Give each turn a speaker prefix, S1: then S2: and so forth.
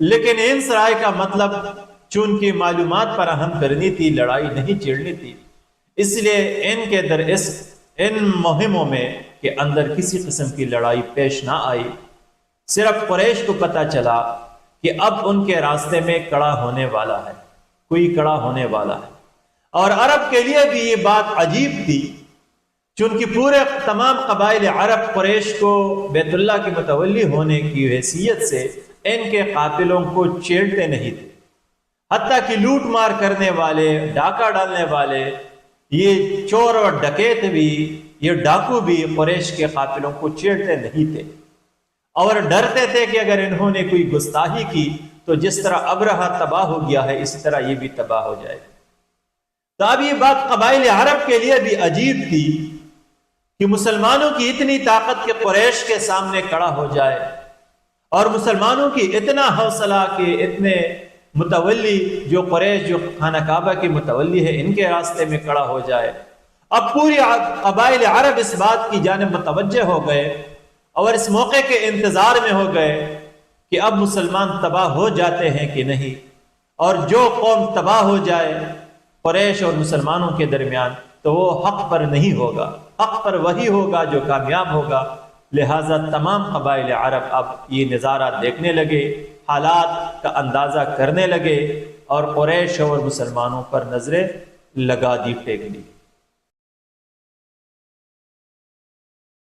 S1: لیکن ان سرائے کا مطلب چونکہ معلومات فراہم کرنی تھی، لڑائی نہیں چھیڑنی تھی، اس لیے ان کے ان مہموں میں کے اندر کسی قسم کی لڑائی پیش نہ آئی۔ صرف قریش کو پتہ چلا کہ اب ان کے راستے میں کڑا ہونے والا ہے، کوئی کڑا ہونے والا ہے، اور عرب کے لیے بھی یہ بات عجیب تھی، چونکہ پورے تمام قبائل عرب قریش کو بیت اللہ کے متولی ہونے کی حیثیت سے ان کے قافلوں کو چھیڑتے نہیں تھے، حتیٰ کہ لوٹ مار کرنے والے، ڈاکہ ڈالنے والے، یہ چور اور ڈکیت بھی، یہ ڈاکو بھی قریش کے قافلوں کو چھیڑتے نہیں تھے، اور ڈرتے تھے کہ اگر انہوں نے کوئی گستاخی کی تو جس طرح ابرہہ تباہ ہو گیا ہے اسی طرح یہ بھی تباہ ہو جائے گا۔ تو اب یہ بات قبائل عرب کے لیے بھی عجیب تھی کہ مسلمانوں کی اتنی طاقت کہ قریش کے سامنے کڑا ہو جائے، اور مسلمانوں کی اتنا حوصلہ کہ اتنے متولی جو قریش، جو خانہ کعبہ کے متولی ہے، ان کے راستے میں کڑا ہو جائے۔ اب پوری قبائل عرب اس بات کی جانب متوجہ ہو گئے اور اس موقع کے انتظار میں ہو گئے کہ اب مسلمان تباہ ہو جاتے ہیں کہ نہیں، اور جو قوم تباہ ہو جائے قریش اور مسلمانوں کے درمیان تو وہ حق پر نہیں ہوگا، حق پر وہی ہوگا جو کامیاب ہوگا۔ لہٰذا تمام قبائل عرب اب یہ نظارہ دیکھنے لگے، حالات کا اندازہ کرنے لگے، اور قریش اور مسلمانوں پر نظریں لگا دی، ٹیک دی۔